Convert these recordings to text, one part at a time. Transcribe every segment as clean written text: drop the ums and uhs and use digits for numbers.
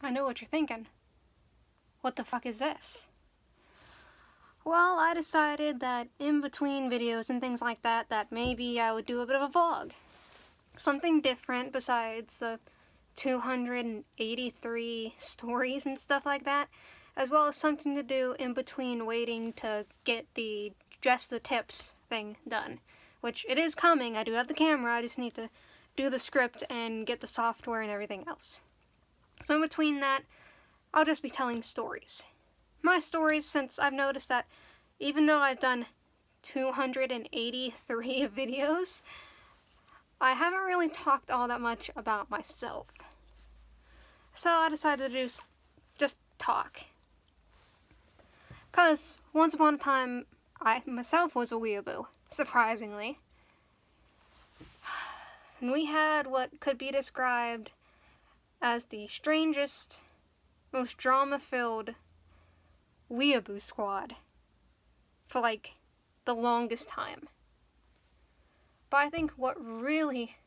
I know what you're thinking. What the fuck is this? Well, I decided that in between videos and things like that, that maybe I would do a bit of a vlog. Something different besides the 283 stories and stuff like that, as well as something to do in between waiting to get the Just the Tips thing done. Which, it is coming, I do have the camera, I just need to do the script and get the software and everything else. So in between that, I'll just be telling stories. My stories, since I've noticed that even though I've done 283 videos, I haven't really talked all that much about myself. So I decided to just talk. Because once upon a time, I myself was a weeaboo, surprisingly. And we had what could be described as the strangest, most drama-filled weeaboo squad for like the longest time. But I think what really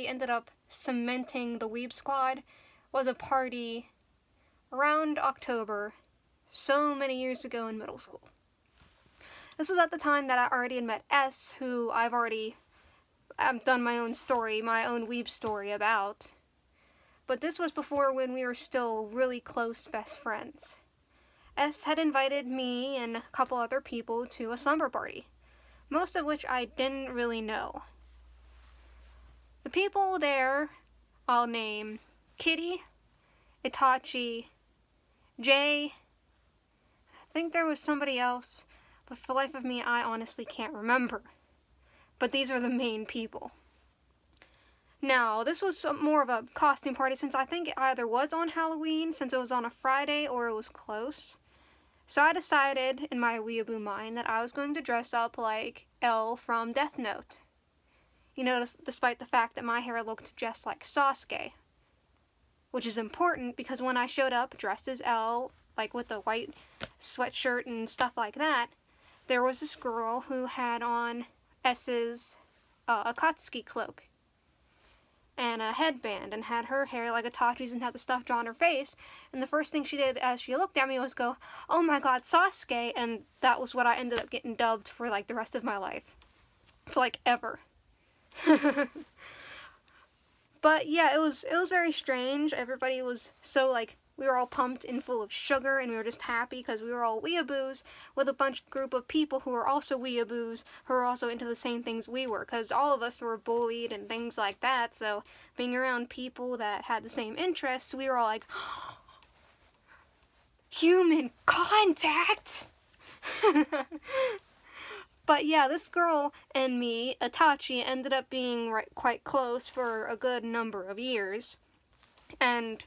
ended up cementing the Weeb squad was a party around October so many years ago in middle school. This was at the time that I already had met S, who I've done my own story, my own Weeb story about. But this was before when we were still really close best friends. S had invited me and a couple other people to a slumber party, most of which I didn't really know. The people there, I'll name Kitty, Itachi, Jay, I think there was somebody else, but for the life of me, I honestly can't remember. But these are the main people. Now, this was more of a costume party since I think it either was on Halloween, since it was on a Friday, or it was close. So I decided, in my weeaboo mind, that I was going to dress up like L from Death Note. You know, despite the fact that my hair looked just like Sasuke. Which is important because when I showed up dressed as L, like with a white sweatshirt and stuff like that, there was this girl who had on S's Akatsuki cloak and a headband and had her hair like Itachi's and had the stuff drawn on her face, and the first thing she did as she looked at me was go, "Oh my god, Sasuke," and that was what I ended up getting dubbed for like the rest of my life. For like ever. But yeah, it was very strange. Everybody was so like, we were all pumped and full of sugar, and we were just happy because we were all weeaboos with a group of people who were also weeaboos, who were also into the same things we were, because all of us were bullied and things like that, so being around people that had the same interests, we were all like, human contact! But yeah, this girl and me, Itachi, ended up being quite close for a good number of years, and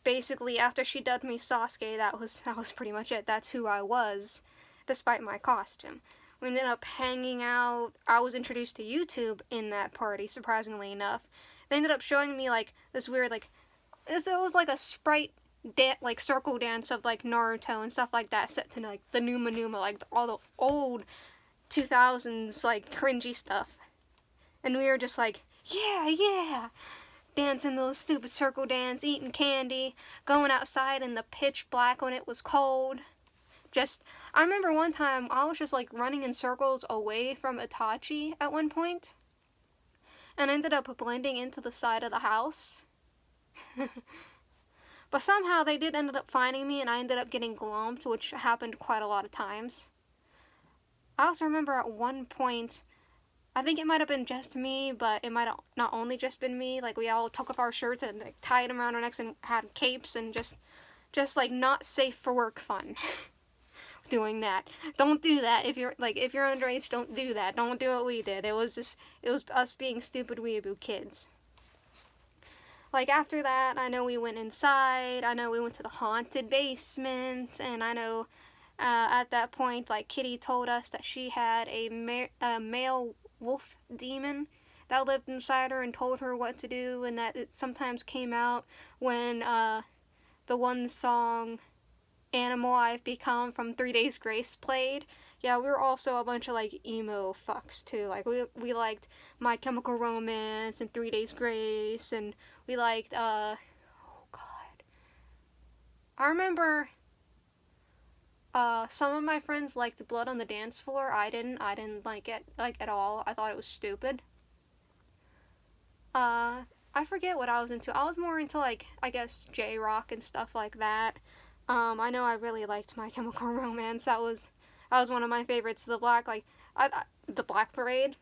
basically, after she dubbed me Sasuke, that was pretty much it. That's who I was, despite my costume. We ended up hanging out. I was introduced to YouTube in that party, surprisingly enough. They ended up showing me, like, this weird, like, it was like a sprite, like, circle dance of, like, Naruto and stuff like that, set to, like, the Numa Numa, like, all the old 2000s, like, cringy stuff. And we were just like, yeah! Dancing those stupid circle dance, eating candy, going outside in the pitch black when it was cold. I remember one time I was just like running in circles away from Itachi at one point, and ended up blending into the side of the house. But somehow they did end up finding me, and I ended up getting glomped, which happened quite a lot of times. I also remember at one point, I think it might have been just me, but it might have not only just been me. Like, we all took off our shirts and like, tied them around our necks and had capes and just like not safe for work fun. Doing that. Don't do that. If you're underage, don't do that. Don't do what we did. It was us being stupid weeaboo kids. Like, after that, I know we went inside. I know we went to the haunted basement, and I know at that point, like, Kitty told us that she had a male wolf demon that lived inside her and told her what to do, and that it sometimes came out when the one song Animal I've Become from 3 Days Grace played. Yeah, we were also a bunch of like emo fucks too. Like we liked My Chemical Romance and 3 Days Grace, and we liked I remember some of my friends liked Blood on the Dance Floor. I didn't like it like at all. I thought it was stupid. Uh, I forget what I was into. I was more into like I guess J rock and stuff like that. I know I really liked My Chemical Romance. That was one of my favorites. The Black Parade.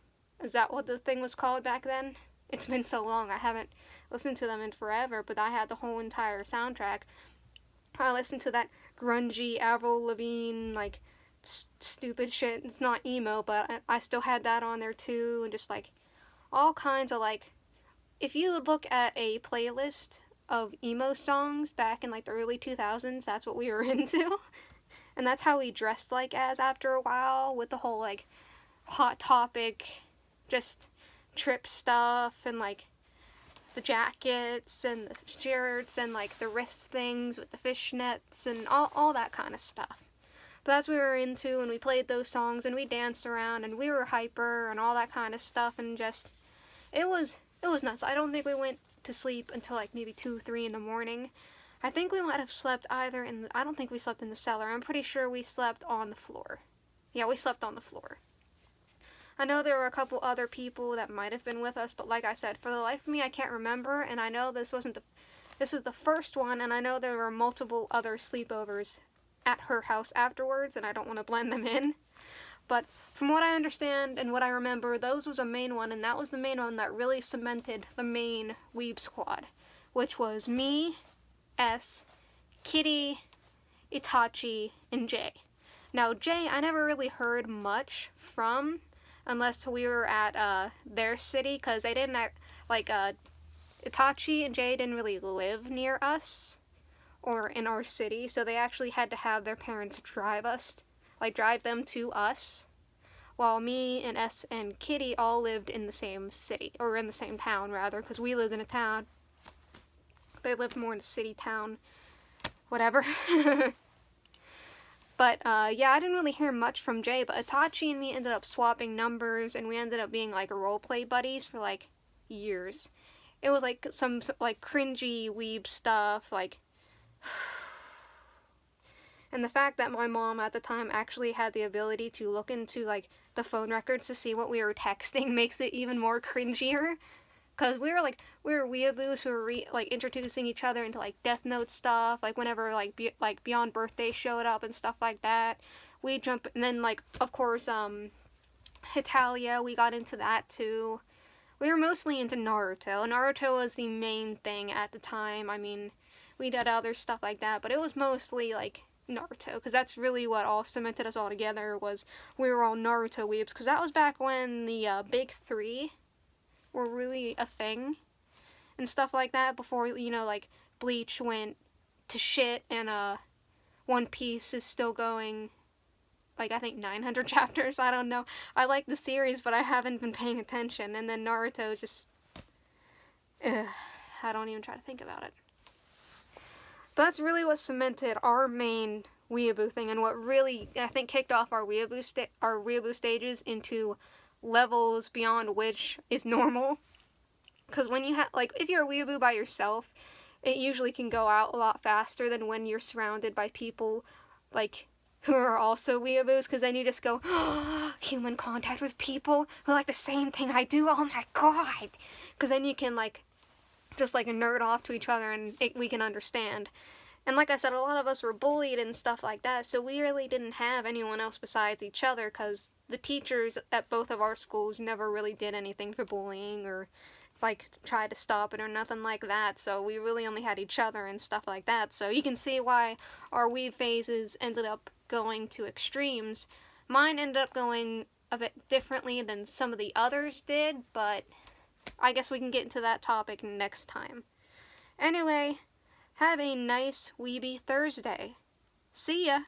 Is that what the thing was called back then? It's been so long. I haven't listened to them in forever, but I had the whole entire soundtrack. I listened to that grungy Avril Lavigne like stupid shit. It's not emo, but I still had that on there too, and just like all kinds of like if you would look at a playlist of emo songs back in like the early 2000s, that's what we were into. And that's how we dressed like as after a while with the whole like Hot Topic, just trip stuff and like the jackets and the shirts and like the wrist things with the fishnets and all that kind of stuff. But that's what we were into, and we played those songs and we danced around and we were hyper and all that kind of stuff, and just it was nuts. I don't think we went to sleep until like maybe 2, 3 in the morning. I think we might have slept either I don't think we slept in the cellar. I'm pretty sure we slept on the floor. Yeah, we slept on the floor. I know there were a couple other people that might have been with us, but like I said, for the life of me, I can't remember, and I know this was the first one, and I know there were multiple other sleepovers at her house afterwards, and I don't want to blend them in. But from what I understand and what I remember, those was a main one, and that was the main one that really cemented the main Weeb squad, which was me, S, Kitty, Itachi, and Jay. Now, Jay, I never really heard much from, unless we were at their city, because they didn't Itachi and Jay didn't really live near us or in our city, so they actually had to have their parents drive them to us, while me and S and Kitty all lived in the same city, or in the same town rather, because we lived in a town. They lived more in a city town, whatever. But yeah, I didn't really hear much from Jay, but Itachi and me ended up swapping numbers, and we ended up being like roleplay buddies for like years. It was like some like cringy weeb stuff, like. And the fact that my mom at the time actually had the ability to look into like the phone records to see what we were texting makes it even more cringier. Cause we were weeaboos who were introducing each other into like Death Note stuff. Like whenever like Beyond Birthday showed up and stuff like that, we jump, and then like of course Hitalia, we got into that too. We were mostly into Naruto. Naruto was the main thing at the time. I mean, we did other stuff like that, but it was mostly like Naruto, because that's really what all cemented us all together, was we were all Naruto weebs, because that was back when the big three were really a thing and stuff like that, before like Bleach went to shit, and One Piece is still going, like I think 900 chapters. I don't know. I like the series, but I haven't been paying attention. And then Naruto just I don't even try to think about it. But that's really what cemented our main weeaboo thing, and what really, I think, kicked off our weeaboo stages into levels beyond which is normal. Because when you if you're a weeaboo by yourself, it usually can go out a lot faster than when you're surrounded by people, like, who are also weeaboos, because then you just go, oh, human contact with people who like the same thing I do, oh my god! Because then you can, just nerd off to each other, and we can understand. And like I said, a lot of us were bullied and stuff like that, so we really didn't have anyone else besides each other, because the teachers at both of our schools never really did anything for bullying or try to stop it or nothing like that, so we really only had each other and stuff like that. So you can see why our weeb phases ended up going to extremes. Mine ended up going a bit differently than some of the others did, but I guess we can get into that topic next time. Anyway, have a nice Weeby Thursday. See ya!